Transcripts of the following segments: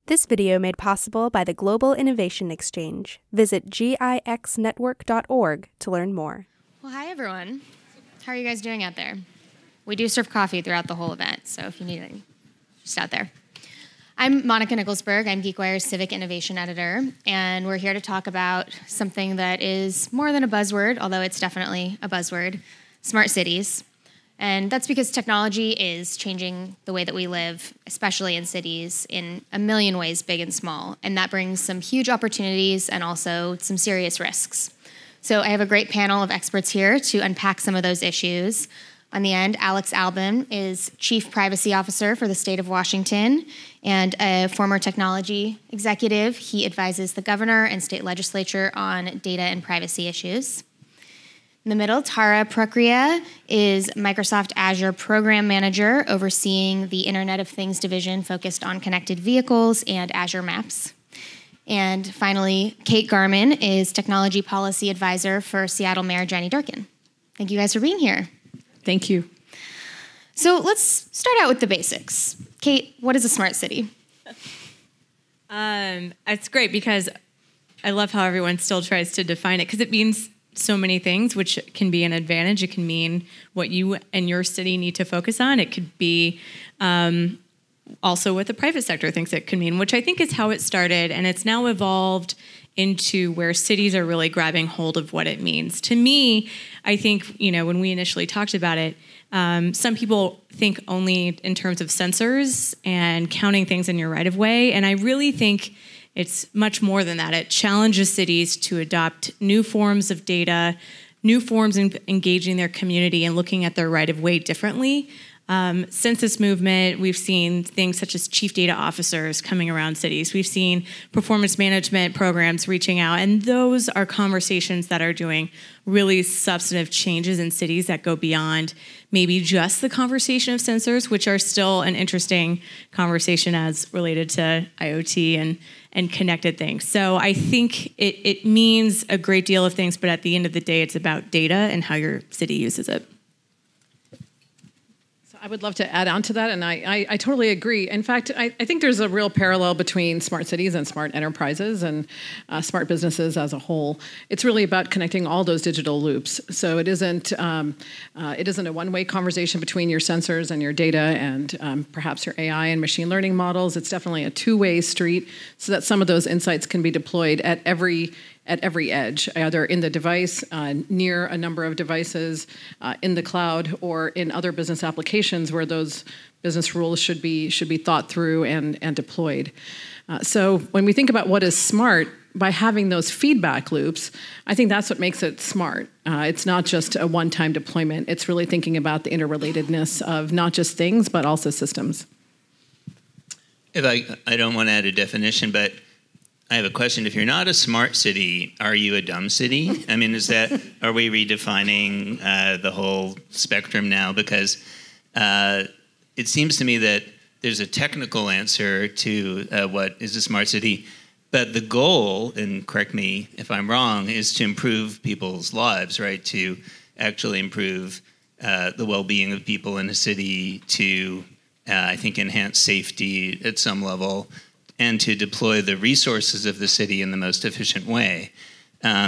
This video made possible by the Global Innovation Exchange. Visit gixnetwork.org to learn more. Well, hi, everyone. How are you guys doing out there? We do serve coffee throughout the whole event, so if you need any, just out there. I'm Monica Nicholsberg. I'm GeekWire's Civic Innovation Editor, and we're here to talk about something that is more than a buzzword, although it's definitely a buzzword, smart cities. And that's because technology is changing the way that we live, especially in cities, in a million ways, big and small. And that brings some huge opportunities and also some serious risks. So I have a great panel of experts here to unpack some of those issues. On the end, Alex Alben is Chief Privacy Officer for the state of Washington and a former technology executive. He advises the governor and state legislature on data and privacy issues. In the middle, Tara Prakriya is Microsoft Azure Program Manager overseeing the Internet of Things division focused on connected vehicles and Azure Maps. And finally, Kate Garman is Technology Policy Advisor for Seattle Mayor Jenny Durkan. Thank you guys for being here. Thank you. So let's start out with the basics. Kate, what is a smart city? It's great because I love how everyone still tries to define it because it means so many things, which can be an advantage. It can mean what you and your city need to focus on. It could be also what the private sector thinks it could mean, which I think is how it started. And it's now evolved into where cities are really grabbing hold of what it means. To me, I think, when we initially talked about it, some people think only in terms of sensors and counting things in your right-of-way. And I really think it's much more than that. It challenges cities to adopt new forms of data, new forms of engaging their community and looking at their right-of-way differently. Since this movement, we've seen things such as chief data officers coming around cities. We've seen performance management programs reaching out, and those are conversations that are doing really substantive changes in cities that go beyond maybe just the conversation of sensors, which are still an interesting conversation as related to IoT and connected things. So I think it means a great deal of things, but at the end of the day, it's about data and how your city uses it. I would love to add on to that, and I totally agree. In fact, I think there's a real parallel between smart cities and smart enterprises and smart businesses as a whole. It's really about connecting all those digital loops. So it isn't a one-way conversation between your sensors and your data and perhaps your AI and machine learning models. It's definitely a two-way street so that some of those insights can be deployed at every edge, either in the device, near a number of devices, in the cloud, or in other business applications where those business rules should be thought through and deployed. So when we think about what is smart, by having those feedback loops, I think that's what makes it smart. It's not just a one-time deployment. It's really thinking about the interrelatedness of not just things, but also systems. If I don't want to add a definition, but I have a question. If you're not a smart city, are you a dumb city? I mean, are we redefining the whole spectrum now? Because it seems to me that there's a technical answer to what is a smart city, but the goal, and correct me if I'm wrong, is to improve people's lives, right? To actually improve the well-being of people in a city, to, I think, enhance safety at some level, and to deploy the resources of the city in the most efficient way.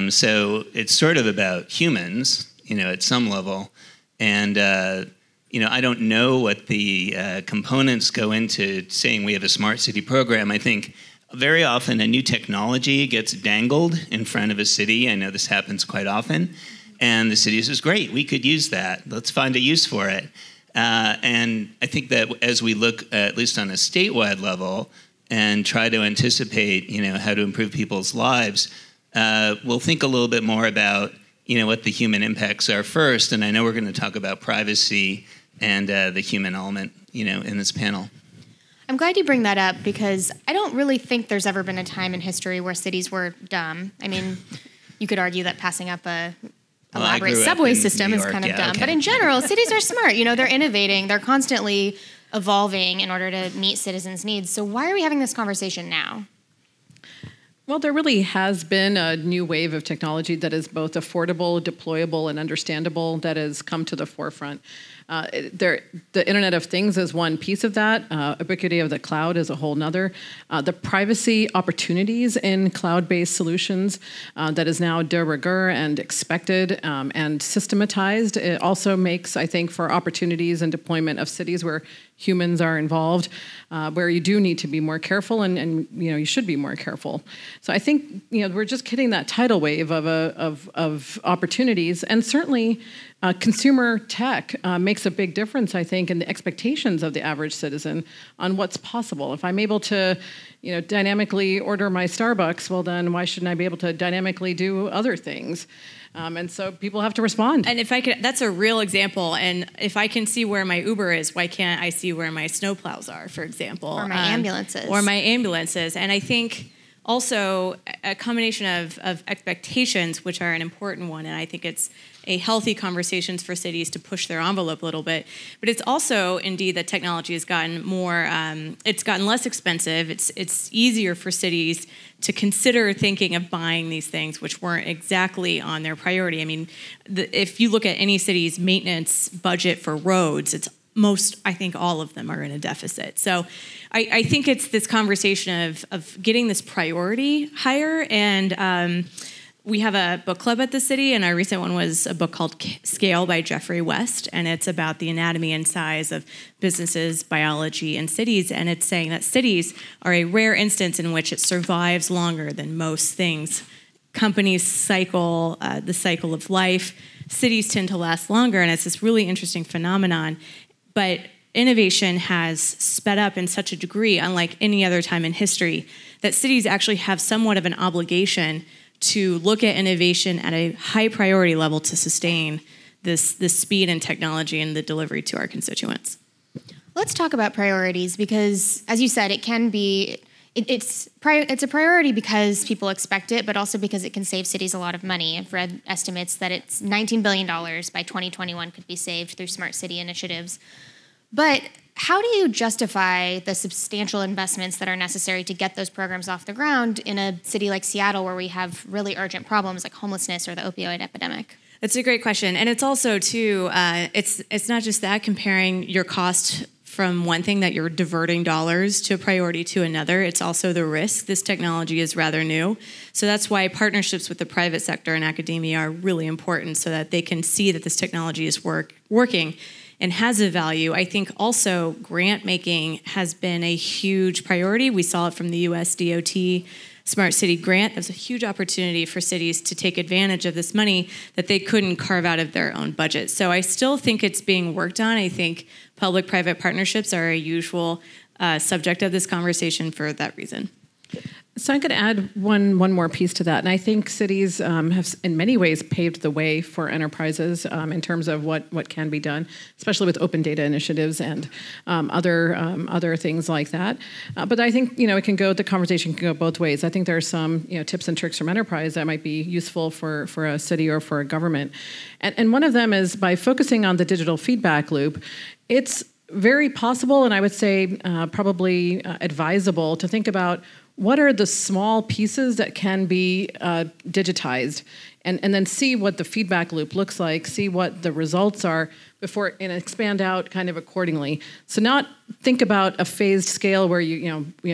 So it's sort of about humans, at some level. And, I don't know what the components go into saying we have a smart city program. I think very often a new technology gets dangled in front of a city. I know this happens quite often. And the city says, great, we could use that. Let's find a use for it. And I think that as we look, at least on a statewide level, and try to anticipate, how to improve people's lives, we'll think a little bit more about, what the human impacts are first. And I know we're going to talk about privacy and the human element, in this panel. I'm glad you bring that up because I don't really think there's ever been a time in history where cities were dumb. I mean, you could argue that passing up a elaborate subway system is kind of dumb. Okay. But in general, cities are smart. They're innovating. They're constantly evolving in order to meet citizens' needs. So why are we having this conversation now? Well, there really has been a new wave of technology that is both affordable, deployable, and understandable that has come to the forefront. The Internet of Things is one piece of that. Ubiquity of the cloud is a whole nother. The privacy opportunities in cloud-based solutions that is now de rigueur and expected and systematized. It also makes, I think, for opportunities and deployment of cities where humans are involved, where you do need to be more careful, and you should be more careful. So I think we're just hitting that tidal wave of opportunities, and certainly consumer tech makes a big difference, I think, in the expectations of the average citizen on what's possible. If I'm able to dynamically order my Starbucks, well then why shouldn't I be able to dynamically do other things? And so people have to respond. And if I could, that's a real example. And if I can see where my Uber is, why can't I see where my snowplows are, for example? Or my ambulances. Or my ambulances. And I think also a combination of expectations, which are an important one, and I think it's a healthy conversations for cities to push their envelope a little bit. But it's also, indeed, that technology has gotten more, it's gotten less expensive. It's easier for cities to consider thinking of buying these things, which weren't exactly on their priority. I mean, if you look at any city's maintenance budget for roads, I think all of them are in a deficit. So I think it's this conversation of getting this priority higher. And we have a book club at the city, and our recent one was a book called Scale by Jeffrey West, and it's about the anatomy and size of businesses, biology, and cities. And it's saying that cities are a rare instance in which it survives longer than most things. Companies cycle, the cycle of life. Cities tend to last longer, and it's this really interesting phenomenon. But innovation has sped up in such a degree, unlike any other time in history, that cities actually have somewhat of an obligation to look at innovation at a high priority level to sustain this speed and technology and the delivery to our constituents. Let's talk about priorities, because, as you said, it can be it's a priority because people expect it, but also because it can save cities a lot of money. I've read estimates that it's $19 billion by 2021 could be saved through smart city initiatives. But how do you justify the substantial investments that are necessary to get those programs off the ground in a city like Seattle, where we have really urgent problems like homelessness or the opioid epidemic? That's a great question. And it's also, too, it's not just that, comparing your cost from one thing that you're diverting dollars to a priority to another. It's also the risk. This technology is rather new. So that's why partnerships with the private sector and academia are really important, so that they can see that this technology is working and has a value. I think also grant making has been a huge priority. We saw it from the US DOT Smart City Grant. There's a huge opportunity for cities to take advantage of this money that they couldn't carve out of their own budget. So I still think it's being worked on. I think public-private partnerships are a usual subject of this conversation for that reason. So I could add one more piece to that. And I think cities have in many ways paved the way for enterprises in terms of what can be done, especially with open data initiatives and other things like that. But I think the conversation can go both ways. I think there are some tips and tricks from enterprise that might be useful for a city or for a government. And one of them is by focusing on the digital feedback loop. It's very possible, and I would say probably advisable, to think about what are the small pieces that can be digitized, and then see what the feedback loop looks like, see what the results are before, and expand out kind of accordingly. So not think about a phased scale where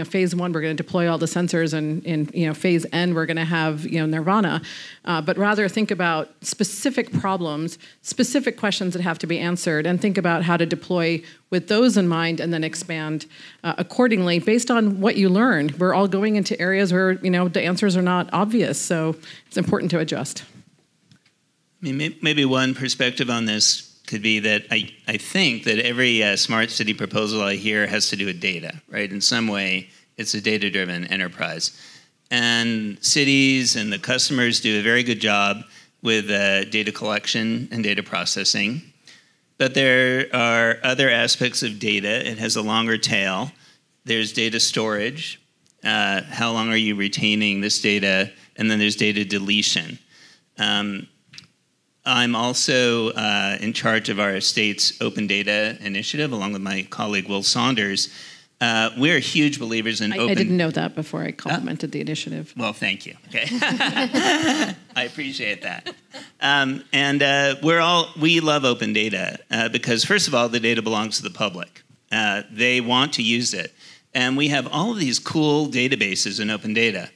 phase one we're going to deploy all the sensors, and in phase N we're going to have nirvana, but rather think about specific problems, specific questions that have to be answered, and think about how to deploy with those in mind, and then expand accordingly based on what you learned. We're all going into areas where the answers are not obvious, so it's important to adjust. I mean, maybe one perspective on this could be that I think that every smart city proposal I hear has to do with data, right? In some way, it's a data-driven enterprise. And cities and the customers do a very good job with data collection and data processing. But there are other aspects of data. It has a longer tail. There's data storage. How long are you retaining this data? And then there's data deletion. I'm also in charge of our state's open data initiative, along with my colleague Will Saunders. We're huge believers in open... I didn't know that before I complimented the initiative. Well, thank you. Okay. I appreciate that. We love open data because, first of all, the data belongs to the public. They want to use it. And we have all of these cool databases in open data.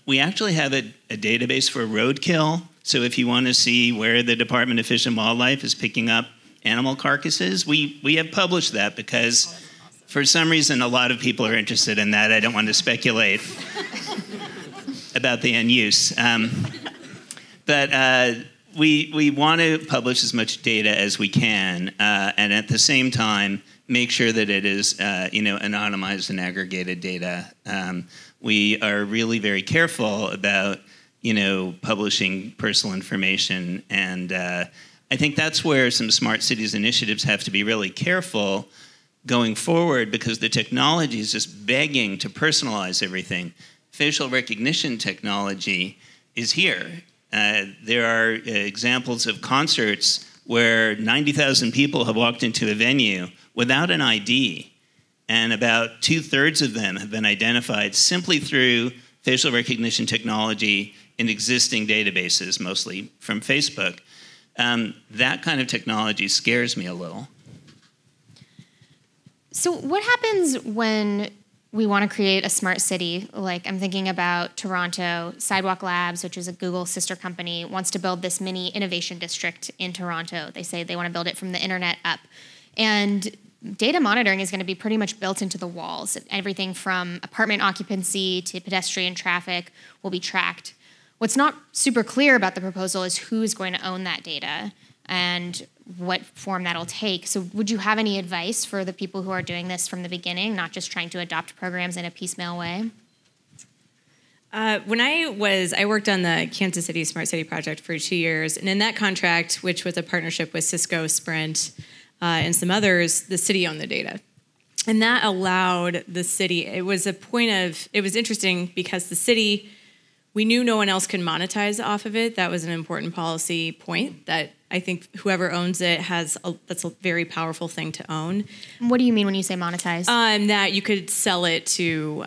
We actually have a database for roadkill. So if you want to see where the Department of Fish and Wildlife is picking up animal carcasses, we have published that because for some reason a lot of people are interested in that. I don't want to speculate about the end use. But we want to publish as much data as we can, and at the same time, make sure that it is anonymized and aggregated data. We are really very careful about publishing personal information, and I think that's where some smart cities initiatives have to be really careful going forward, because the technology is just begging to personalize everything. Facial recognition technology is here. There are examples of concerts where 90,000 people have walked into a venue without an ID, and about 2/3 of them have been identified simply through facial recognition technology in existing databases, mostly from Facebook. That kind of technology scares me a little. So what happens when we want to create a smart city? Like, I'm thinking about Toronto. Sidewalk Labs, which is a Google sister company, wants to build this mini innovation district in Toronto. They say they want to build it from the internet up. And data monitoring is going to be pretty much built into the walls. Everything from apartment occupancy to pedestrian traffic will be tracked. What's not super clear about the proposal is who's going to own that data and what form that'll take. So would you have any advice for the people who are doing this from the beginning, not just trying to adopt programs in a piecemeal way? When I worked on the Kansas City Smart City project for 2 years, and in that contract, which was a partnership with Cisco, Sprint, and some others, the city owned the data. And that allowed the city, it was interesting because the city, we knew no one else could monetize off of it. That was an important policy point that I think whoever owns it that's a very powerful thing to own. What do you mean when you say monetize? That you could sell it to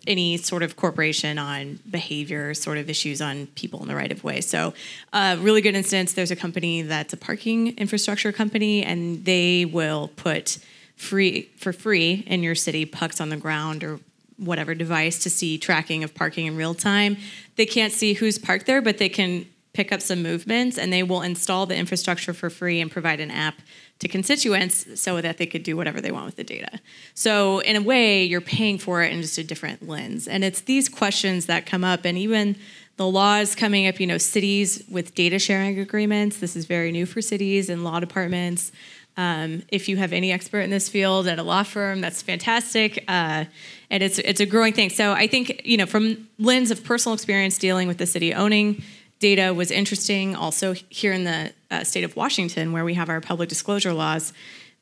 any sort of corporation on behavior sort of issues on people in the right of way. So really good instance, there's a company that's a parking infrastructure company, and they will put for free in your city pucks on the ground or whatever device to see tracking of parking in real time. They can't see who's parked there, but they can pick up some movements, and they will install the infrastructure for free and provide an app to constituents so that they could do whatever they want with the data. So in a way, you're paying for it in just a different lens. And it's these questions that come up, and even the laws coming up, cities with data sharing agreements. This is very new for cities and law departments. If you have any expert in this field at a law firm, that's fantastic. And it's a growing thing. So I think, from lens of personal experience dealing with the city owning data was interesting. Also here in the state of Washington, where we have our public disclosure laws,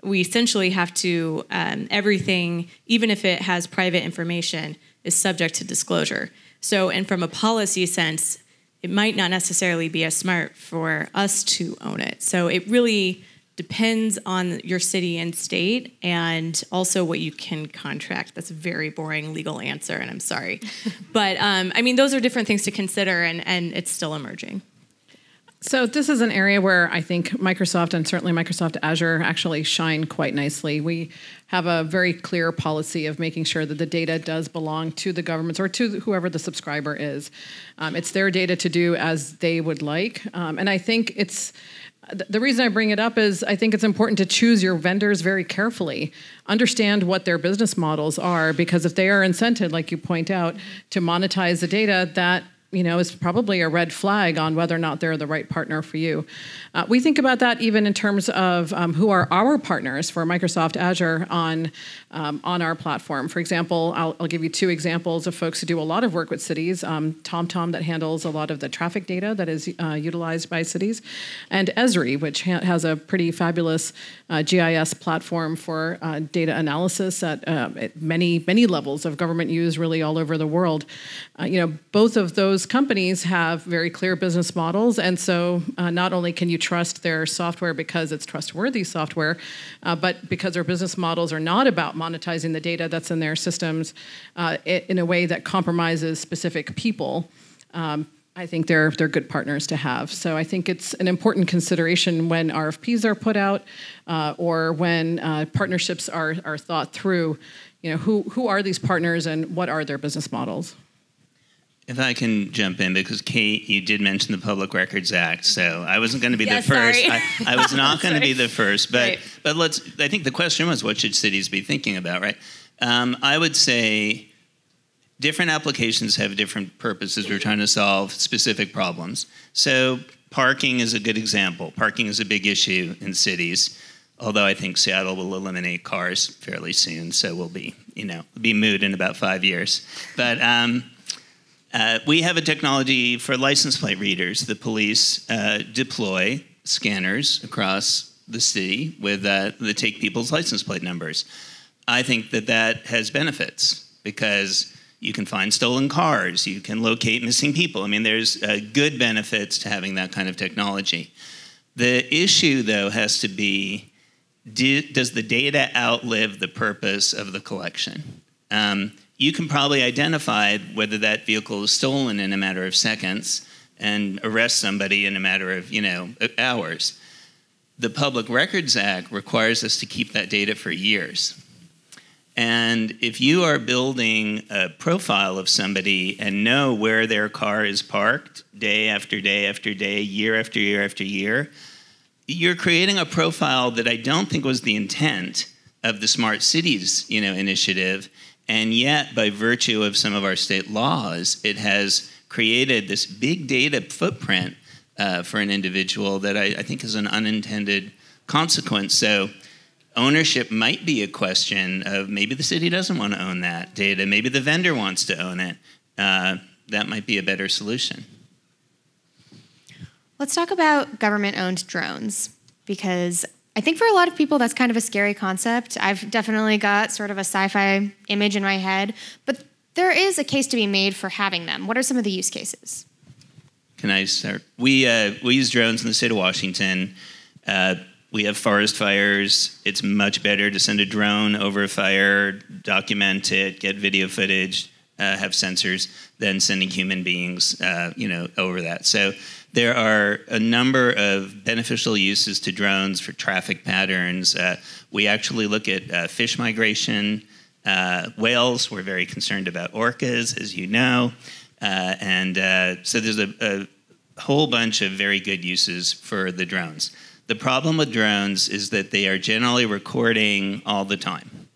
we essentially have to, everything, even if it has private information, is subject to disclosure. So, and from a policy sense, it might not necessarily be as smart for us to own it. So it really depends on your city and state, and also what you can contract. That's a very boring legal answer, and I'm sorry. But, those are different things to consider, and it's still emerging. So this is an area where I think Microsoft, and certainly Microsoft Azure, actually shine quite nicely. We have a very clear policy of making sure that the data does belong to the governments or to whoever the subscriber is. It's their data to do as they would like. And I think the reason I bring it up is I think it's important to choose your vendors very carefully. Understand what their business models are, because if they are incented, like you point out, to monetize the data, that is probably a red flag on whether or not they're the right partner for you. We think about that even in terms of who are our partners for Microsoft Azure on our platform. For example, I'll give you two examples of folks who do a lot of work with cities. TomTom, that handles a lot of the traffic data that is utilized by cities, and Esri, which has a pretty fabulous GIS platform for data analysis at many levels of government use, really all over the world. Both of those companies have very clear business models, and so not only can you trust their software because it's trustworthy software, but because their business models are not about monetizing the data that's in their systems in a way that compromises specific people. I think they're good partners to have. So I think it's an important consideration when RFPs are put out or when partnerships are thought through. Who are these partners and what are their business models? If I can jump in, because Kate, you did mention the Public Records Act, so I wasn't going to be the first. I was not going to be the first, but I think the question was, what should cities be thinking about, right? I would say different applications have different purposes. We're trying to solve specific problems. So parking is a good example. Parking is a big issue in cities, although I think Seattle will eliminate cars fairly soon, so we'll be moot in about 5 years. But we have a technology for license plate readers. The police deploy scanners across the city that take people's license plate numbers. I think that has benefits because you can find stolen cars, you can locate missing people. I mean, there's good benefits to having that kind of technology. The issue, though, has to be, does the data outlive the purpose of the collection? You can probably identify whether that vehicle is stolen in a matter of seconds and arrest somebody in a matter of hours. The Public Records Act requires us to keep that data for years. And if you are building a profile of somebody and know where their car is parked day after day after day, year after year after year, you're creating a profile that I don't think was the intent of the Smart Cities initiative. And yet, by virtue of some of our state laws, it has created this big data footprint for an individual that I think is an unintended consequence. So ownership might be a question of maybe the city doesn't want to own that data. Maybe the vendor wants to own it. That might be a better solution. Let's talk about government-owned drones, because I think for a lot of people, that's kind of a scary concept. I've definitely got sort of a sci-fi image in my head, but there is a case to be made for having them. What are some of the use cases? Can I start? We use drones in the state of Washington. We have forest fires. It's much better to send a drone over a fire, document it, get video footage, have sensors, than sending human beings, over that. So there are a number of beneficial uses to drones for traffic patterns. We actually look at fish migration, whales. We're very concerned about orcas, as you know. So there's a whole bunch of very good uses for the drones. The problem with drones is that they are generally recording all the time.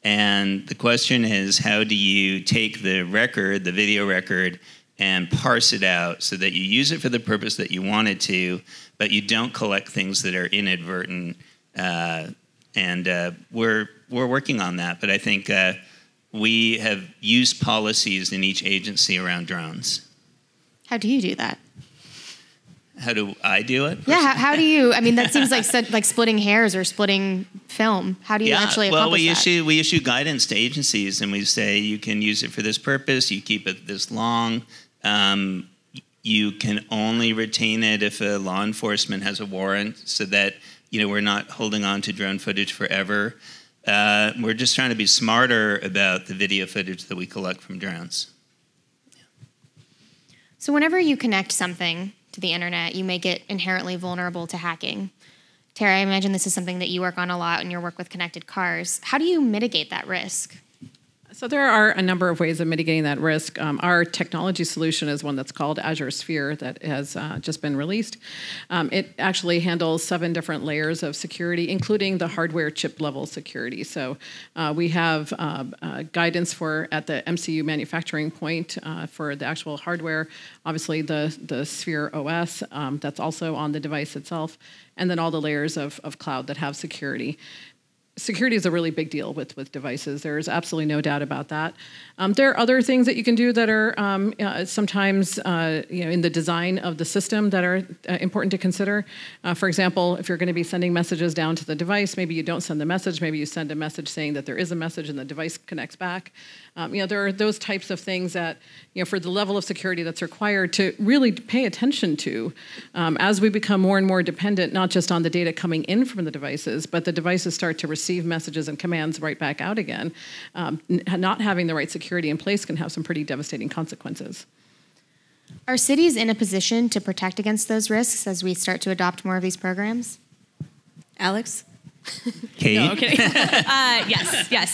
And the question is, how do you take the record, the video record, and parse it out so that you use it for the purpose that you want it to, but you don't collect things that are inadvertent. We're working on that, but I think we have used policies in each agency around drones. How do you do that? How do I do it? Yeah, how do you? I mean, that seems like splitting hairs or splitting film. How do you actually accomplish that? We issue guidance to agencies, and we say you can use it for this purpose. You keep it this long. You can only retain it if a law enforcement has a warrant, so that we're not holding on to drone footage forever. We're just trying to be smarter about the video footage that we collect from drones. So whenever you connect something to the internet, you make it inherently vulnerable to hacking. Tara, I imagine this is something that you work on a lot in your work with connected cars. How do you mitigate that risk? So there are a number of ways of mitigating that risk. Our technology solution is one that's called Azure Sphere that has just been released. It actually handles 7 different layers of security, including the hardware chip level security. So we have guidance at the MCU manufacturing point for the actual hardware. Obviously, the Sphere OS that's also on the device itself, and then all the layers of cloud that have security. Security is a really big deal with devices. There's absolutely no doubt about that. There are other things that you can do that are sometimes in the design of the system that are important to consider. For example, if you're going to be sending messages down to the device, maybe you don't send the message. Maybe you send a message saying that there is a message and the device connects back. There are those types of things that, for the level of security that's required to really pay attention to as we become more and more dependent, not just on the data coming in from the devices, but the devices start to receive messages and commands right back out again. Not having the right security in place can have some pretty devastating consequences. Are cities in a position to protect against those risks as we start to adopt more of these programs? Alex? Kate? No, I'm kidding. Yes.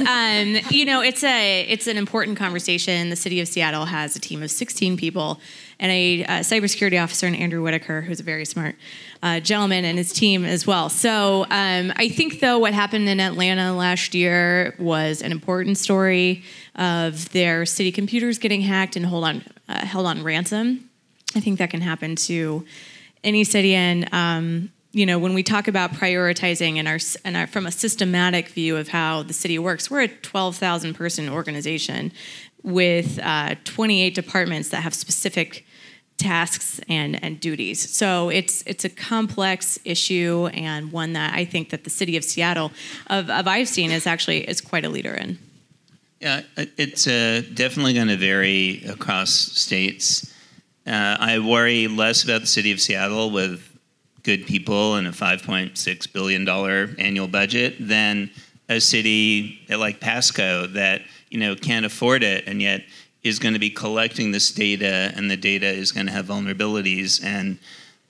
It's an important conversation. The city of Seattle has a team of 16 people and a cybersecurity officer, and Andrew Whitaker, who's a very smart gentleman, and his team as well. So I think, though, what happened in Atlanta last year was an important story of their city computers getting hacked and held on ransom. I think that can happen to any city, and when we talk about prioritizing and from a systematic view of how the city works, we're a 12,000 person organization with 28 departments that have specific tasks and duties. So it's a complex issue, and one that I think that the city of Seattle, of I've seen, is quite a leader in. Yeah, it's definitely going to vary across states. I worry less about the city of Seattle with good people and a $5.6 billion annual budget than a city like Pasco that can't afford it and yet is going to be collecting this data, and the data is going to have vulnerabilities. And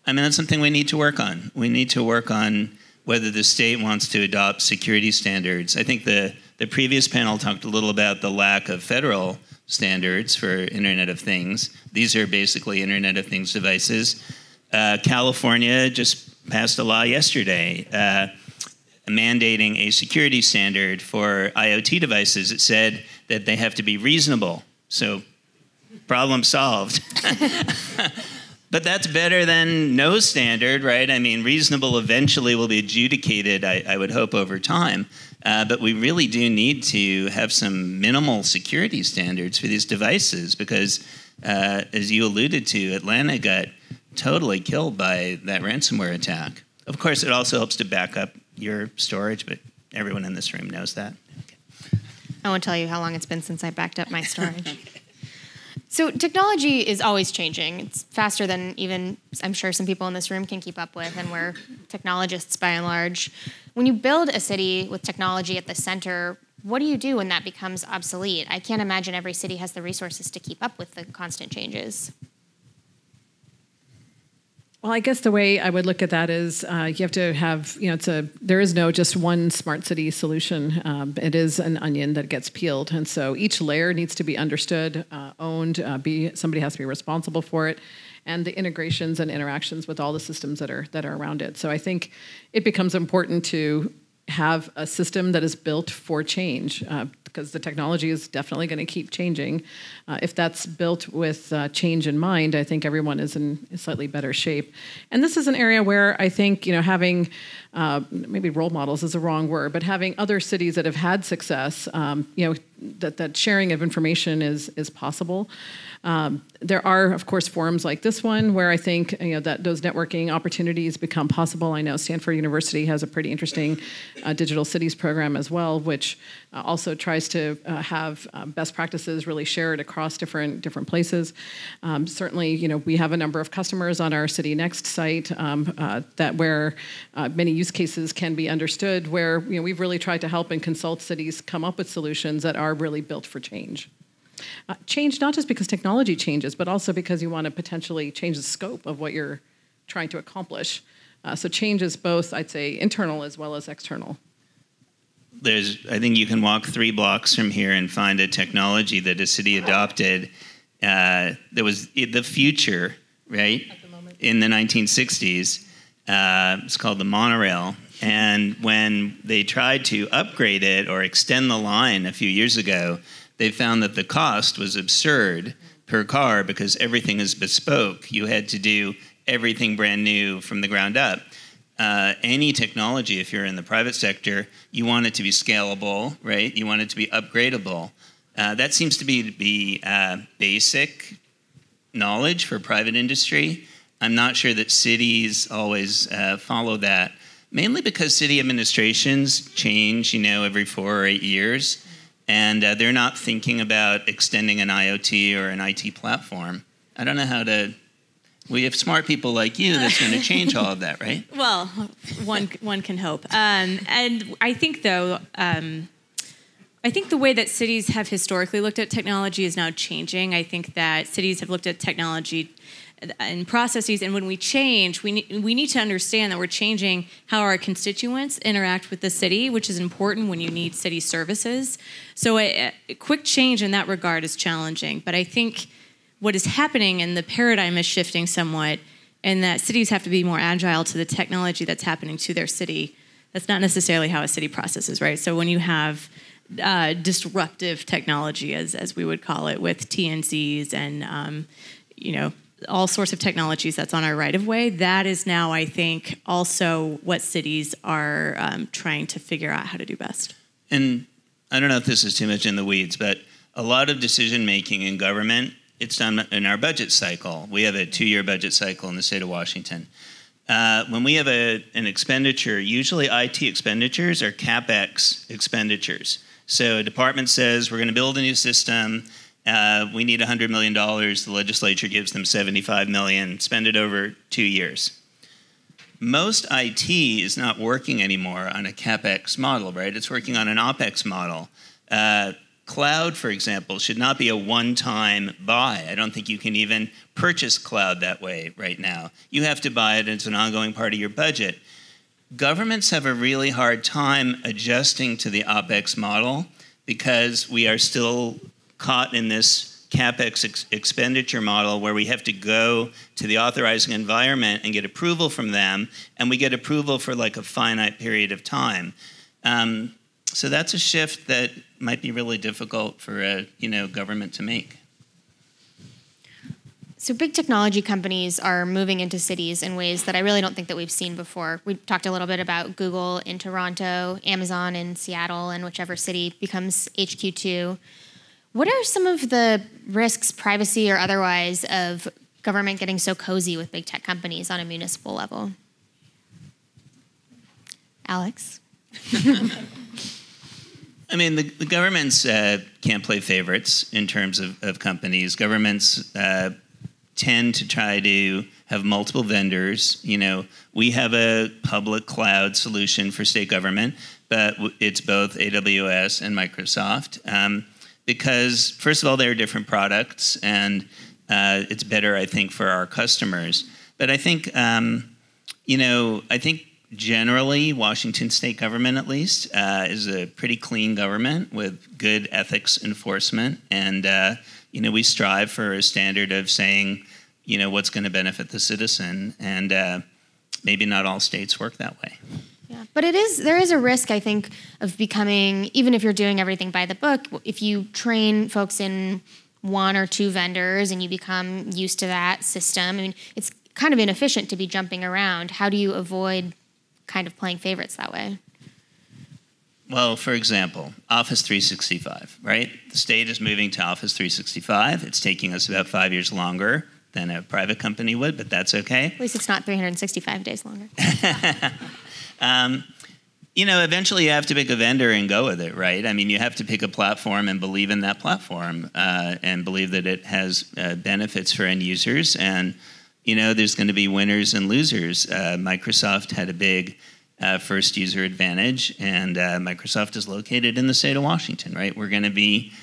I mean, that's something we need to work on. We need to work on whether the state wants to adopt security standards. I think the previous panel talked a little about the lack of federal standards for Internet of Things. These are basically Internet of Things devices. California just passed a law yesterday mandating a security standard for IoT devices. It said that they have to be reasonable. So, problem solved. But that's better than no standard, right? I mean, reasonable eventually will be adjudicated, I would hope, over time. But we really do need to have some minimal security standards for these devices because, as you alluded to, Atlanta got totally killed by that ransomware attack. Of course, it also helps to back up your storage, but everyone in this room knows that. Okay. I won't tell you how long it's been since I backed up my storage. So technology is always changing. It's faster than even, I'm sure, some people in this room can keep up with, and we're technologists by and large. When you build a city with technology at the center, what do you do when that becomes obsolete? I can't imagine every city has the resources to keep up with the constant changes. Well, I guess the way I would look at that is you have to have, there is no just one smart city solution. It is an onion that gets peeled. And so each layer needs to be understood, owned, somebody has to be responsible for it, and the integrations and interactions with all the systems that are around it. So I think it becomes important to have a system that is built for change, because the technology is definitely going to keep changing. If that's built with change in mind, I think everyone is in slightly better shape. And this is an area where I think having maybe role models is a wrong word, but having other cities that have had success, that sharing of information is possible. There are, of course, forums like this one where I think that those networking opportunities become possible. I know Stanford University has a pretty interesting digital cities program as well, which also tries to have best practices really shared across different places. Certainly, we have a number of customers on our City Next site that where many use cases can be understood, where we've really tried to help and consult cities come up with solutions that are really built for change. Change not just because technology changes, but also because you want to potentially change the scope of what you're trying to accomplish. So change is both, I'd say, internal as well as external. I think you can walk 3 blocks from here and find a technology that a city adopted that was the future, right? At the moment. In the 1960s. It's called the Monorail. And when they tried to upgrade it or extend the line a few years ago, they found that the cost was absurd per car because everything is bespoke. You had to do everything brand new from the ground up. Any technology, if you're in the private sector, you want it to be scalable, right? You want it to be upgradable. That seems to be basic knowledge for private industry. I'm not sure that cities always follow that, mainly because city administrations change, every 4 or 8 years. And they're not thinking about extending an IoT or an IT platform. I don't know how to. We have smart people like you that's going to change all of that, right? Well, one can hope. And I think, though, I think the way that cities have historically looked at technology is now changing. I think that cities have looked at technology and processes, and when we change, we need to understand that we're changing how our constituents interact with the city, which is important when you need city services. So a quick change in that regard is challenging. But I think what is happening, and the paradigm is shifting somewhat, and that cities have to be more agile to the technology that's happening to their city. That's not necessarily how a city processes, right? So when you have disruptive technology, as we would call it, with TNCs and all sorts of technologies that's on our right-of-way, that is now, I think, also what cities are trying to figure out how to do best. And I don't know if this is too much in the weeds, but a lot of decision-making in government, it's done in our budget cycle. We have a 2-year budget cycle in the state of Washington. When we have an expenditure, usually IT expenditures are CapEx expenditures. So a department says, we're going to build a new system, we need $100 million. The legislature gives them $75 million. Spend it over 2 years. Most IT is not working anymore on a CapEx model, right? It's working on an OpEx model. Cloud, for example, should not be a one-time buy. I don't think you can even purchase cloud that way right now. You have to buy it. It's an ongoing part of your budget. Governments have a really hard time adjusting to the OpEx model because we are still caught in this CapEx expenditure model where we have to go to the authorizing environment and get approval from them, and we get approval for like a finite period of time. So that's a shift that might be really difficult for a government to make. So big technology companies are moving into cities in ways that I really don't think that we've seen before. We talked a little bit about Google in Toronto, Amazon in Seattle, and whichever city becomes HQ2. What are some of the risks, privacy or otherwise, of government getting so cozy with big tech companies on a municipal level? Alex? I mean, the governments can't play favorites in terms of companies. Governments tend to try to have multiple vendors. We have a public cloud solution for state government, but it's both AWS and Microsoft. Because, first of all, they're different products, and it's better, I think, for our customers. But I think, I think generally, Washington state government, at least, is a pretty clean government with good ethics enforcement. And, we strive for a standard of saying, what's going to benefit the citizen. And maybe not all states work that way. Yeah, but there is a risk, I think, of becoming, even if you're doing everything by the book, if you train folks in 1 or 2 vendors and you become used to that system, I mean, it's kind of inefficient to be jumping around. How do you avoid kind of playing favorites that way? Well, for example, Office 365, right? The state is moving to Office 365. It's taking us about 5 years longer than a private company would, but that's okay. At least it's not 365 days longer. Eventually you have to pick a vendor and go with it, right? I mean, you have to pick a platform and believe in that platform and believe that it has benefits for end users. And, there's going to be winners and losers. Microsoft had a big first user advantage, and Microsoft is located in the state of Washington, right? We're going to be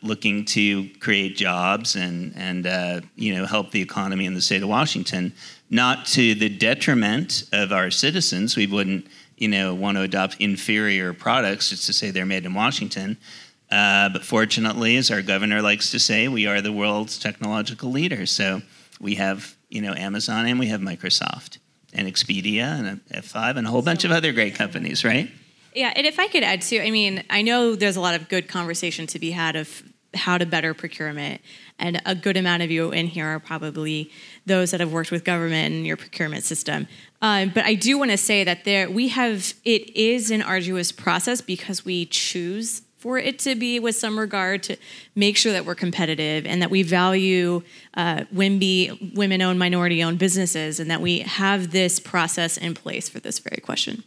looking to create jobs and help the economy in the state of Washington, not to the detriment of our citizens. We wouldn't, want to adopt inferior products just to say they're made in Washington. But fortunately, as our governor likes to say, we are the world's technological leader. So we have, Amazon and we have Microsoft and Expedia and F5 and a whole bunch of other great companies, right? Yeah, and if I could add too, I mean, I know there's a lot of good conversation to be had of how to better procurement, and a good amount of you in here are probably those that have worked with government and your procurement system. But I do want to say that it is an arduous process because we choose for it to be with some regard to make sure that we're competitive and that we value women-owned, minority-owned businesses, and that we have this process in place for this very question.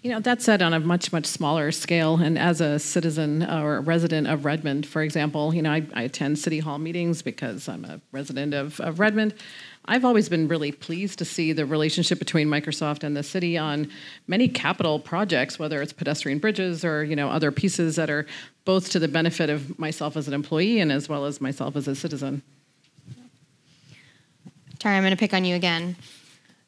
That said, on a much, much smaller scale, and as a citizen or a resident of Redmond, for example, I attend City Hall meetings because I'm a resident of Redmond. I've always been really pleased to see the relationship between Microsoft and the city on many capital projects, whether it's pedestrian bridges or other pieces that are both to the benefit of myself as an employee and as well as myself as a citizen. Tara, I'm going to pick on you again.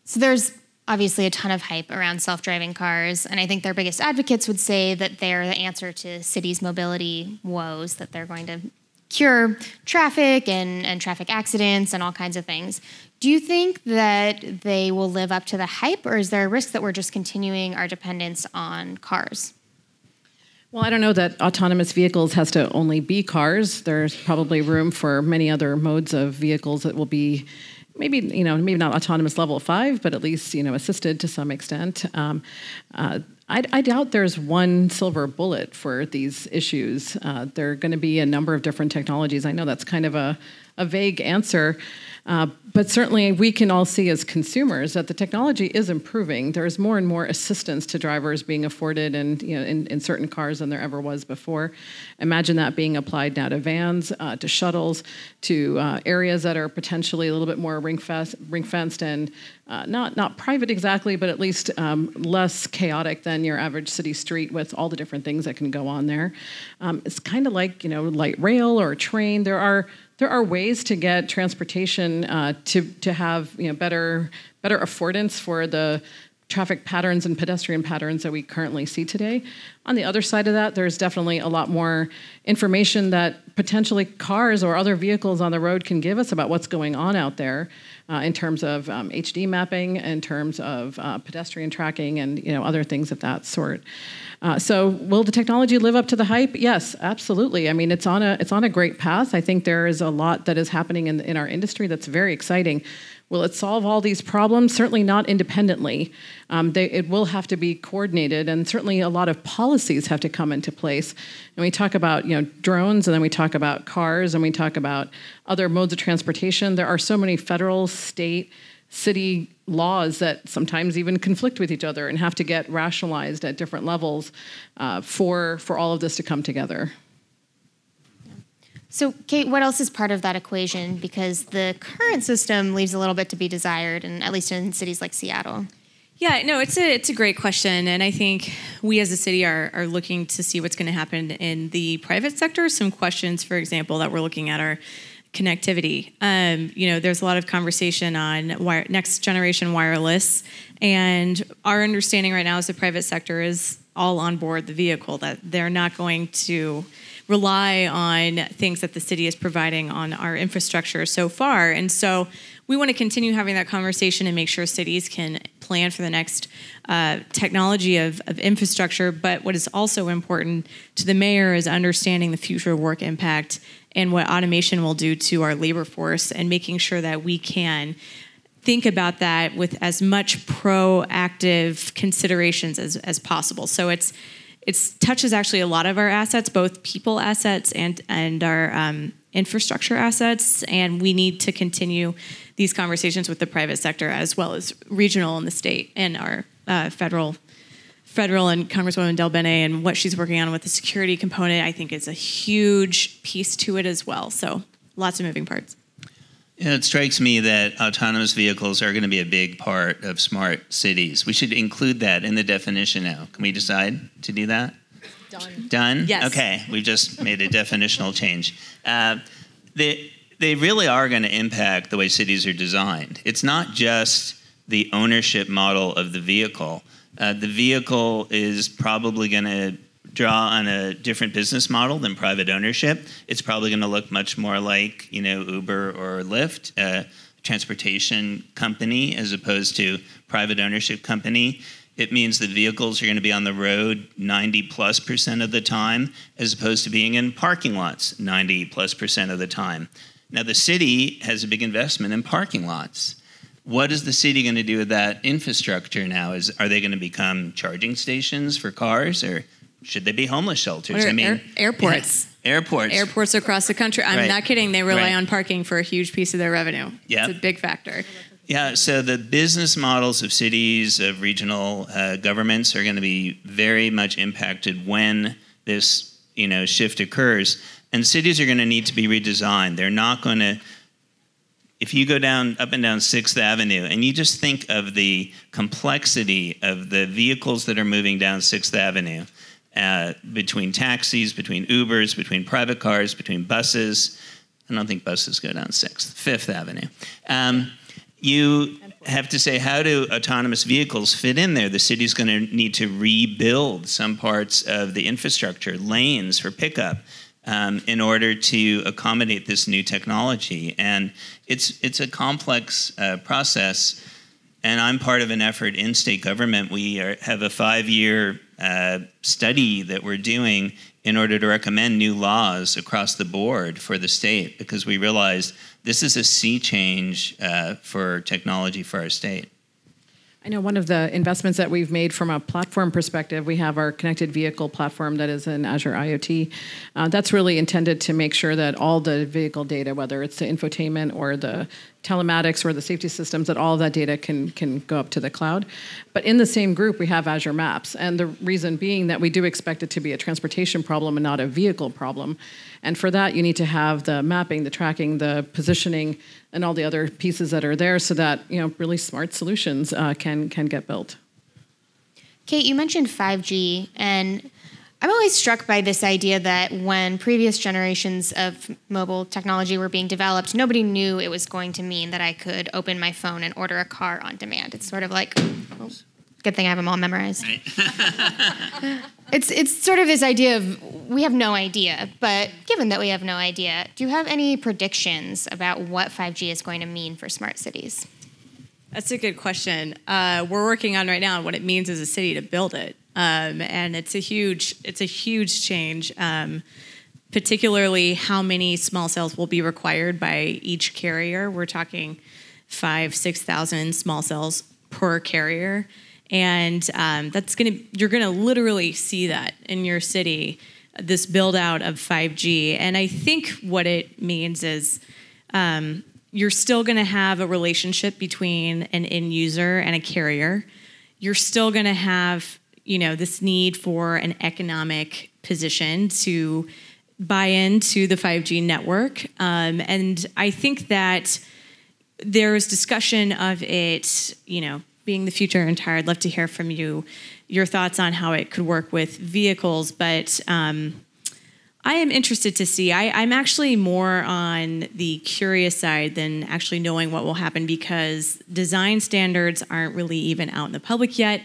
So there's obviously a ton of hype around self-driving cars, and I think their biggest advocates would say that they're the answer to cities' mobility woes, that they're going to cure traffic and traffic accidents and all kinds of things. Do you think that they will live up to the hype, or is there a risk that we're just continuing our dependence on cars? Well, I don't know that autonomous vehicles has to only be cars. There's probably room for many other modes of vehicles that will be maybe not autonomous level 5, but at least assisted to some extent. I doubt there's one silver bullet for these issues. There are going to be a number of different technologies. I know that's kind of a vague answer, but certainly we can all see as consumers that the technology is improving. There's more and more assistance to drivers being afforded in certain cars than there ever was before. Imagine that being applied now to vans, to shuttles, to areas that are potentially a little bit more ring-fenced and not private exactly, but at least less chaotic than your average city street with all the different things that can go on there. It's kind of like light rail or train. There are ways to get transportation to have better affordance for the traffic patterns and pedestrian patterns that we currently see today. On the other side of that, there's definitely a lot more information that potentially cars or other vehicles on the road can give us about what's going on out there in terms of HD mapping, in terms of pedestrian tracking, and other things of that sort. So will the technology live up to the hype? Yes, absolutely. I mean, it's on a great path. I think there is a lot that is happening in our industry that's very exciting. Will it solve all these problems? Certainly not independently. It will have to be coordinated, and certainly a lot of policies have to come into place. And we talk about drones, and then we talk about cars, and we talk about other modes of transportation. There are so many federal, state, city laws that sometimes even conflict with each other and have to get rationalized at different levels for all of this to come together. So, Kate, what else is part of that equation? Because the current system leaves a little bit to be desired, and at least in cities like Seattle. Yeah, no, it's a great question, and I think we as a city are looking to see what's going to happen in the private sector. Some questions, for example, that we're looking at are connectivity. There's a lot of conversation on next generation wireless, and our understanding right now is the private sector is all on board the vehicle, that they're not going to rely on things that the city is providing on our infrastructure so far. And so we want to continue having that conversation and make sure cities can plan for the next technology of infrastructure. But what is also important to the mayor is understanding the future work impact and what automation will do to our labor force, and making sure that we can think about that with as much proactive considerations as possible. So it touches actually a lot of our assets, both people assets and our infrastructure assets, and we need to continue these conversations with the private sector as well as regional in the state, and our federal and Congresswoman Del Bene and what she's working on with the security component, I think is a huge piece to it as well. So lots of moving parts. It strikes me that autonomous vehicles are going to be a big part of smart cities. We should include that in the definition now. Can we decide to do that? Done? Yes. Okay, we've just made a definitional change. They really are going to impact the way cities are designed. It's not just the ownership model of the vehicle. The vehicle is probably going to draw on a different business model than private ownership. It's probably going to look much more like, Uber or Lyft, a transportation company, as opposed to private ownership company. It means that vehicles are going to be on the road 90+% of the time, as opposed to being in parking lots 90+% of the time. Now, the city has a big investment in parking lots. What is the city going to do with that infrastructure now? Are they going to become charging stations for cars, or should they be homeless shelters? Airports. Yeah, airports. Airports across the country. I'm Right. not kidding. They rely Right. on parking for a huge piece of their revenue. Yeah. It's a big factor. Yeah, so the business models of cities, of regional governments are going to be very much impacted when this, shift occurs. And cities are going to need to be redesigned. They're not going to, if you go up and down 6th Avenue and you just think of the complexity of the vehicles that are moving down 6th Avenue, between taxis, between Ubers, between private cars, between buses. I don't think buses go down 6th, 5th Avenue. You have to say, how do autonomous vehicles fit in there? The city's going to need to rebuild some parts of the infrastructure, lanes for pickup, in order to accommodate this new technology. And it's a complex process. And I'm part of an effort in state government. We have a 5-year study that we're doing in order to recommend new laws across the board for the state, because we realized this is a sea change for technology for our state. I know one of the investments that we've made from a platform perspective, we have our connected vehicle platform that is in Azure IoT. That's really intended to make sure that all the vehicle data, whether it's the infotainment or the telematics or the safety systems, that all of that data can go up to the cloud. But in the same group, we have Azure Maps. And the reason being that we do expect it to be a transportation problem and not a vehicle problem. And for that, you need to have the mapping, the tracking, the positioning, and all the other pieces that are there so that really smart solutions can get built. Kate, you mentioned 5G, and I'm always struck by this idea that when previous generations of mobile technology were being developed, nobody knew it was going to mean that I could open my phone and order a car on demand. It's sort of like, good thing I have them all memorized. Right. It's sort of this idea of we have no idea, but given that we have no idea, do you have any predictions about what 5G is going to mean for smart cities? That's a good question. We're working on right now what it means as a city to build it. And it's a huge change, particularly how many small cells will be required by each carrier. We're talking 5,000-6,000 small cells per carrier. And you're gonna literally see that in your city, this build out of 5G. And I think what it means is you're still gonna have a relationship between an end user and a carrier. You're still gonna have this need for an economic position to buy into the 5G network. And I think that there's discussion of it, being the future. And Tara, I'd love to hear from you, your thoughts on how it could work with vehicles. But I am interested to see. I'm actually more on the curious side than actually knowing what will happen, because design standards aren't really even out in the public yet.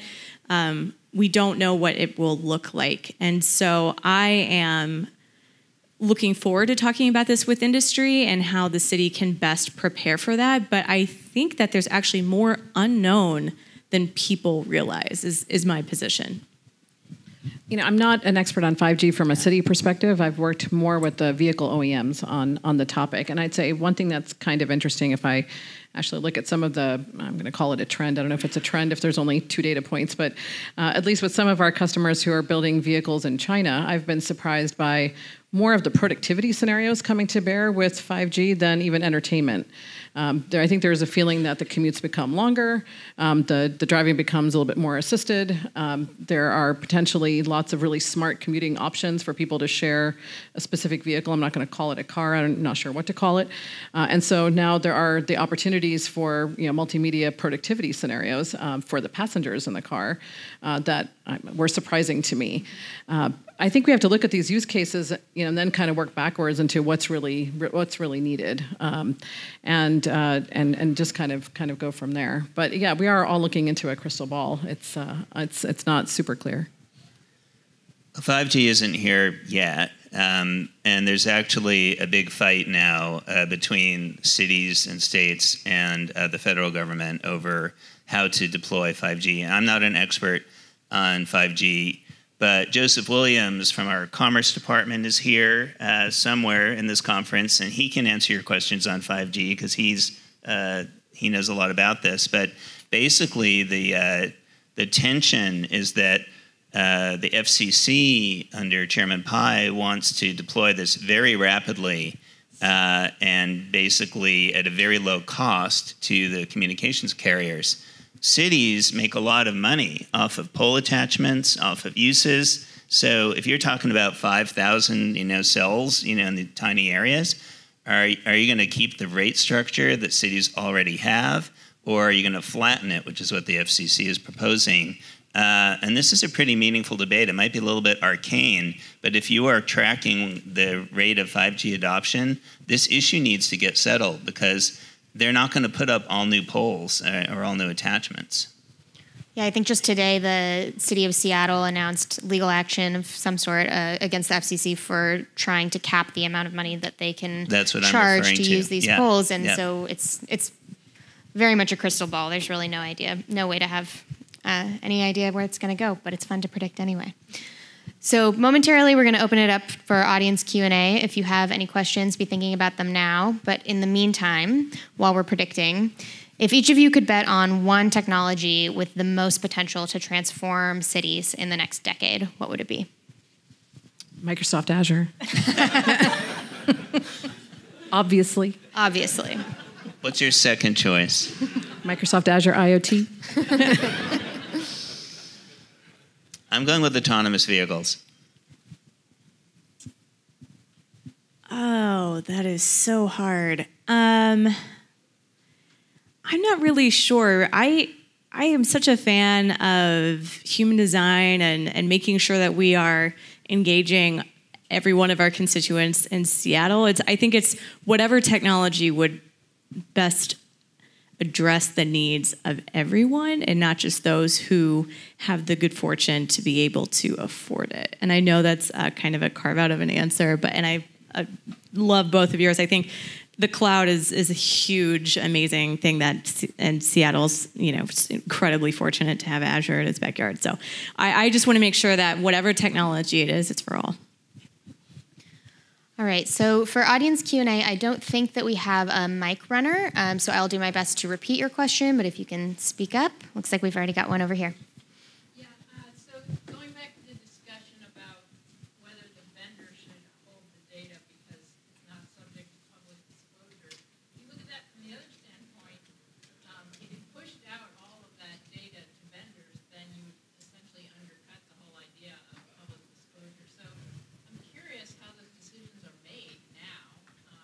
We don't know what it will look like. And so I am looking forward to talking about this with industry and how the city can best prepare for that. But I think that there's actually more unknown than people realize is my position. I'm not an expert on 5G from a city perspective. I've worked more with the vehicle OEMs on the topic. And I'd say one thing that's kind of interesting, if I actually look at some of I'm going to call it a trend. I don't know if it's a trend if there's only 2 data points, but at least with some of our customers who are building vehicles in China, I've been surprised by more of the productivity scenarios coming to bear with 5G than even entertainment. I think there's a feeling that the commutes become longer, the driving becomes a little bit more assisted. There are potentially lots of really smart commuting options for people to share a specific vehicle. I'm not going to call it a car. I'm not sure what to call it. And so now there are the opportunities for multimedia productivity scenarios for the passengers in the car that were surprising to me. I think we have to look at these use cases, and then kind of work backwards into what's really needed, and just kind of go from there. But yeah, we are all looking into a crystal ball. It's not super clear. 5G isn't here yet, and there's actually a big fight now between cities and states and the federal government over how to deploy 5G. I'm not an expert on 5G. But Joseph Williams from our Commerce Department is here somewhere in this conference, and he can answer your questions on 5G because he knows a lot about this. But basically, the tension is that the FCC under Chairman Pai wants to deploy this very rapidly, and basically at a very low cost to the communications carriers. Cities make a lot of money off of pole attachments, off of uses. So if you're talking about 5,000, cells, in the tiny areas, are you going to keep the rate structure that cities already have, or are you going to flatten it, which is what the FCC is proposing? And this is a pretty meaningful debate. It might be a little bit arcane, but if you are tracking the rate of 5G adoption, this issue needs to get settled because they're not going to put up all new poles or all new attachments. Yeah, I think just today the city of Seattle announced legal action of some sort against the FCC for trying to cap the amount of money that they can charge to use these poles. And so it's very much a crystal ball. There's really no way to have any idea where it's going to go, but it's fun to predict anyway. So momentarily, we're going to open it up for audience Q&A. If you have any questions, be thinking about them now. But in the meantime, while we're predicting, if each of you could bet on one technology with the most potential to transform cities in the next decade, what would it be? Microsoft Azure. Obviously. What's your second choice? Microsoft Azure IoT. I'm going with autonomous vehicles. Oh, that is so hard. I'm not really sure. I am such a fan of human design and making sure that we are engaging every one of our constituents in Seattle. I think it's whatever technology would best address the needs of everyone and not just those who have the good fortune to be able to afford it. And I know that's kind of a carve out of an answer, and I love both of yours. I think the cloud is a huge, amazing thing and Seattle's, incredibly fortunate to have Azure in its backyard. So I just want to make sure that whatever technology it is, it's for all. All right, so for audience Q&A, I don't think that we have a mic runner, so I'll do my best to repeat your question, but if you can speak up. Looks like we've already got one over here. Yeah, so going back to the discussion about whether the vendor should hold the data because it's not subject to public disclosure, if you look at that from the other standpoint, if you pushed out all of that data to vendors, then you would essentially undercut the whole idea of public disclosure. So I'm curious how those decisions are made now.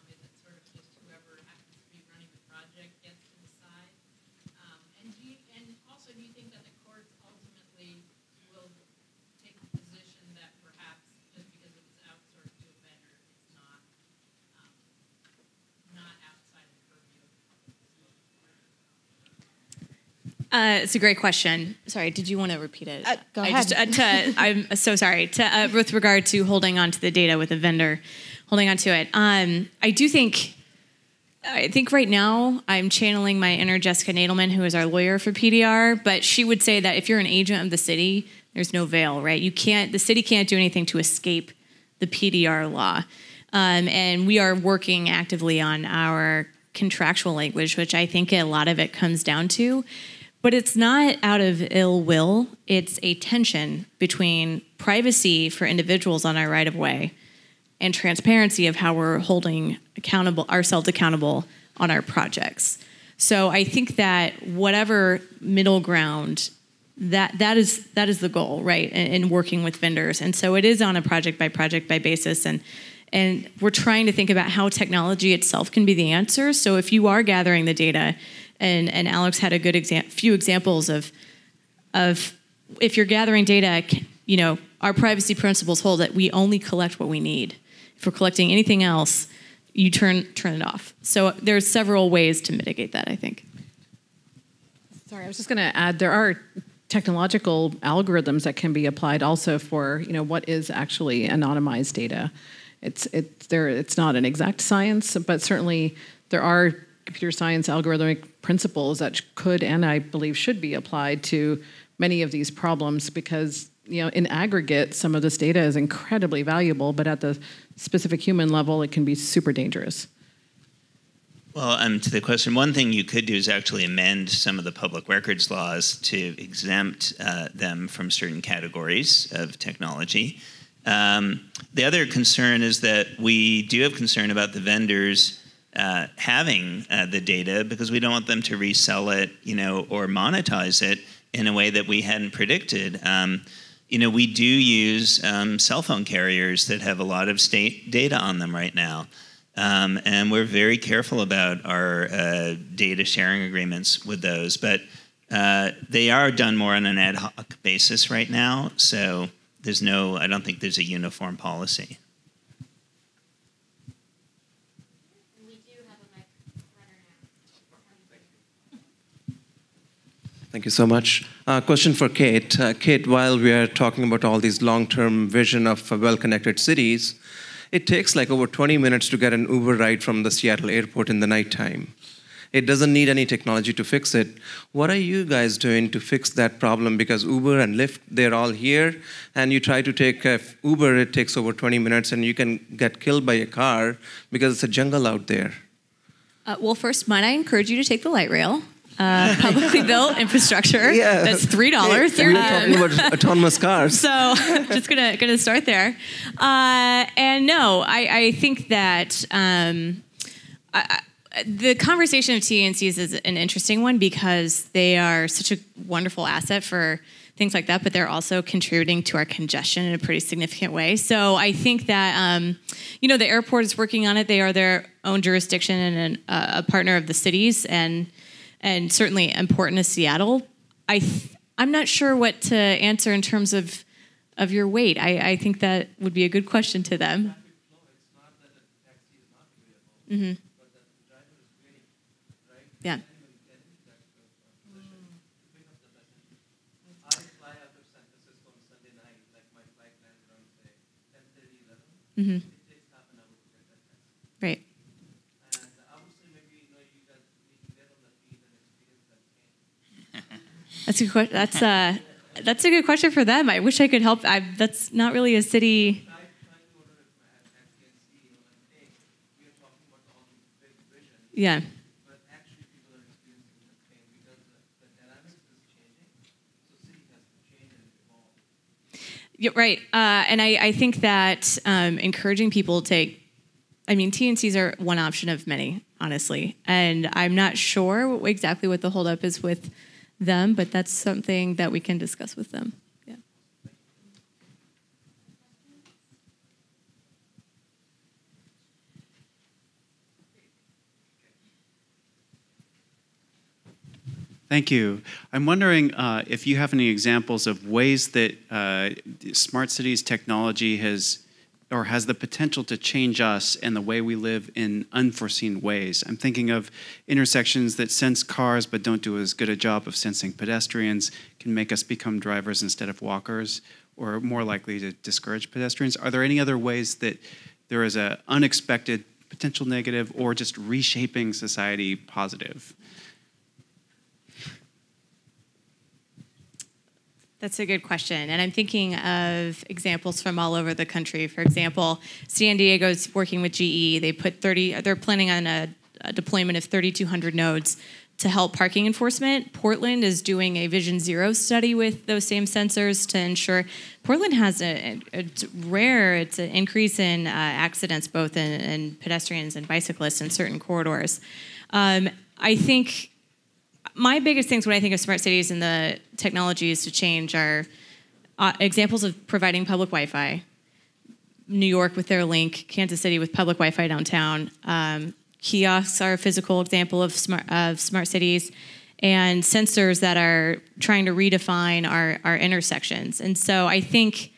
Is it sort of just whoever happens to be running the project gets to decide? And also, do you think that the courts ultimately will take the position that perhaps just because it was outsourced to a vendor, it's not outside the purview of public disclosure? It's a great question. Sorry, did you want to repeat it? Go ahead. I'm so sorry. With regard to holding on to the data with a vendor, holding on to it. I think right now I'm channeling my inner Jessica Nadelman, who is our lawyer for PDR, but she would say that if you're an agent of the city, there's no veil, right? The city can't do anything to escape the PDR law. And we are working actively on our contractual language, which I think a lot of it comes down to. But it's not out of ill will. It's a tension between privacy for individuals on our right-of-way and transparency of how we're holding ourselves accountable on our projects. So I think that whatever middle ground, that is the goal, right? In working with vendors. And so it is on a project by basis, and we're trying to think about how technology itself can be the answer. So if you are gathering the data, and Alex had a good few examples of if you're gathering data, our privacy principles hold that we only collect what we need. If we're collecting anything else, you turn it off. So there's several ways to mitigate that, I think. Sorry, I was just going to add, there are technological algorithms that can be applied also for, what is actually anonymized data. It's not an exact science, but certainly there are computer science algorithmic principles that could and I believe should be applied to many of these problems because in aggregate, some of this data is incredibly valuable, but at the specific human level, it can be super dangerous. Well, to the question, one thing you could do is actually amend some of the public records laws to exempt them from certain categories of technology. The other concern is that we do have concern about the vendors having the data because we don't want them to resell it, or monetize it in a way that we hadn't predicted. We do use cell phone carriers that have a lot of state data on them right now. And we're very careful about our data sharing agreements with those. But they are done more on an ad hoc basis right now. So I don't think there's a uniform policy. Thank you so much. Question for Kate. Kate, while we are talking about all these long-term vision of well-connected cities, it takes like over 20 minutes to get an Uber ride from the Seattle airport in the nighttime. It doesn't need any technology to fix it. What are you guys doing to fix that problem? Because Uber and Lyft, they're all here, and you try to take Uber, it takes over 20 minutes, and you can get killed by a car because it's a jungle out there. Well, first, might I encourage you to take the light rail? Publicly built infrastructure. Yeah. That's $3. We were talking about autonomous cars. So just gonna start there. And no, I think that the conversation of TNCs is an interesting one because they are such a wonderful asset for things like that, but they're also contributing to our congestion in a pretty significant way. So I think that, the airport is working on it. They are their own jurisdiction and a partner of the cities and certainly important to Seattle. I'm not sure what to answer in terms of your weight. I think that would be a good question to them. Mm-hmm. Yeah. Mm-hmm. Right. That's a good question. That's a good question for them. I wish I could help. That's not really a city. Yeah. But actually, people are experiencing the pain because the dynamics is changing. So city has to change and evolve. Yeah, right. And I think that encouraging people to TNCs are one option of many, honestly. And I'm not sure exactly what the holdup is with them, but that's something that we can discuss with them. Yeah. Thank you. I'm wondering if you have any examples of ways that smart cities technology has the potential to change us and the way we live in unforeseen ways. I'm thinking of intersections that sense cars but don't do as good a job of sensing pedestrians, can make us become drivers instead of walkers, or more likely to discourage pedestrians. Are there any other ways that there is an unexpected potential negative or just reshaping society positive? That's a good question. And I'm thinking of examples from all over the country. For example, San Diego's working with GE. They're planning on a deployment of 3,200 nodes to help parking enforcement. Portland is doing a Vision Zero study with those same sensors to ensure. Portland has it's an increase in accidents, both in pedestrians and bicyclists in certain corridors. I think my biggest things when I think of smart cities and the technologies to change are examples of providing public Wi-Fi. New York with their link, Kansas City with public Wi-Fi downtown. Kiosks are a physical example of smart cities, and sensors that are trying to redefine our intersections. And so I think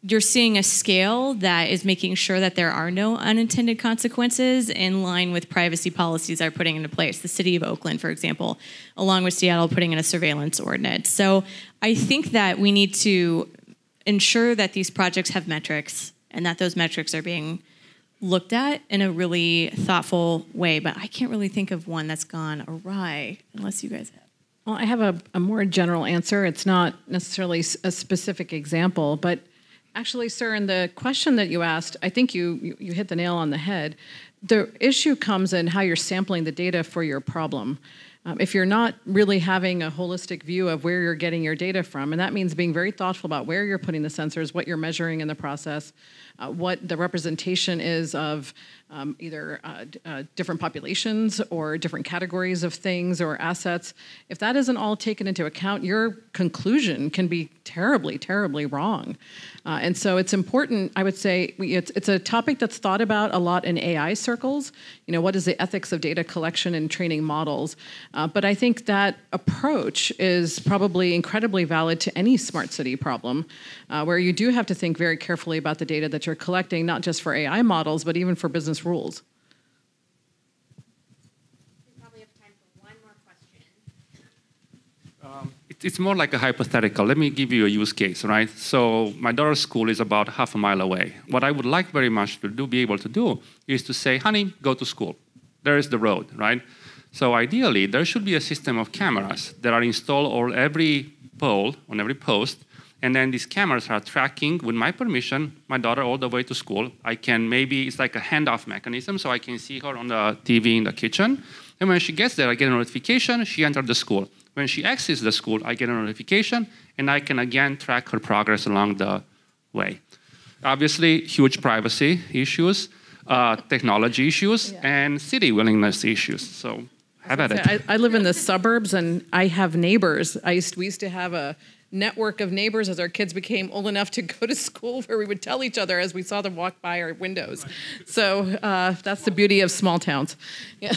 you're seeing a scale that is making sure that there are no unintended consequences in line with privacy policies that are putting into place. The city of Oakland, for example, along with Seattle, putting in a surveillance ordinance. So I think that we need to ensure that these projects have metrics and that those metrics are being looked at in a really thoughtful way. But I can't really think of one that's gone awry, unless you guys have. Well, I have a more general answer. It's not necessarily a specific example, but actually, sir, in the question that you asked, I think you hit the nail on the head. The issue comes in how you're sampling the data for your problem. If you're not really having a holistic view of where you're getting your data from, and that means being very thoughtful about where you're putting the sensors, what you're measuring in the process, what the representation is of either different populations or different categories of things or assets, if that isn't all taken into account, your conclusion can be terribly, terribly wrong. And so it's important, I would say, it's a topic that's thought about a lot in AI circles. What is the ethics of data collection and training models? But I think that approach is probably incredibly valid to any smart city problem, where you do have to think very carefully about the data that you're collecting, not just for AI models, but even for business rules. We probably have time for one more question. It's more like a hypothetical. Let me give you a use case, right? So my daughter's school is about half a mile away. What I would like very much to be able to do is to say, honey, go to school. There is the road, right? So ideally, there should be a system of cameras that are installed on every pole, on every post, and then these cameras are tracking, with my permission, my daughter all the way to school. It's like a handoff mechanism, so I can see her on the TV in the kitchen. And when she gets there, I get a notification, she entered the school. When she exits the school, I get a notification, and I can again track her progress along the way. Obviously, huge privacy issues, technology issues, and city willingness issues. So have at it. I live in the suburbs, and I have neighbors. We used to have a network of neighbors as our kids became old enough to go to school, where we would tell each other as we saw them walk by our windows. So that's the beauty of small towns. Yeah.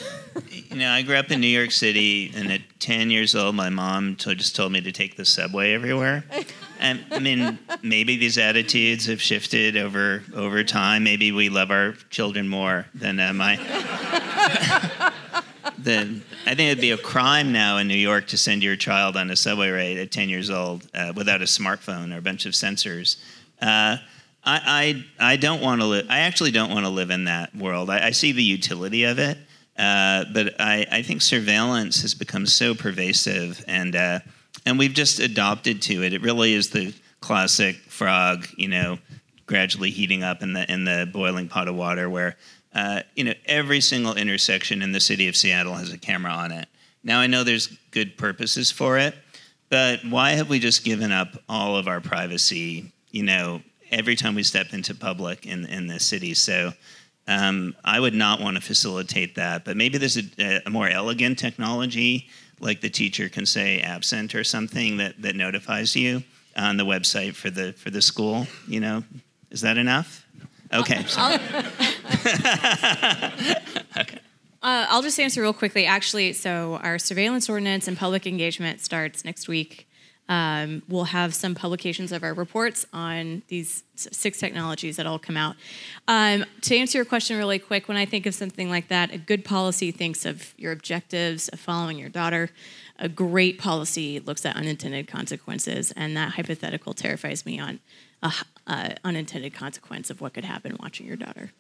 I grew up in New York City, and at 10 years old, my mom just told me to take the subway everywhere. And I mean, maybe these attitudes have shifted over time. Maybe we love our children more than I think it'd be a crime now in New York to send your child on a subway ride at 10 years old without a smartphone or a bunch of sensors. I don't want to live. I actually don't want to live in that world. I see the utility of it, but I think surveillance has become so pervasive, and we've just adopted to it. It really is the classic frog, gradually heating up in the boiling pot of water, where every single intersection in the city of Seattle has a camera on it. Now, I know there's good purposes for it, but why have we just given up all of our privacy, every time we step into public in the city? So I would not want to facilitate that, but maybe there's a more elegant technology, like the teacher can say absent or something that notifies you on the website for the school. Is that enough? Okay. Okay. I'll just answer real quickly. Actually, so our surveillance ordinance and public engagement starts next week. We'll have some publications of our reports on these 6 technologies that all come out. To answer your question really quick, when I think of something like that, a good policy thinks of your objectives of following your daughter. A great policy looks at unintended consequences, and that hypothetical terrifies me on unintended consequence of what could happen watching your daughter.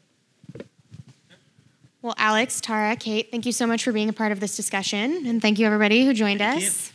Well, Alex, Tara, Kate, thank you so much for being a part of this discussion, and thank you everybody who joined us.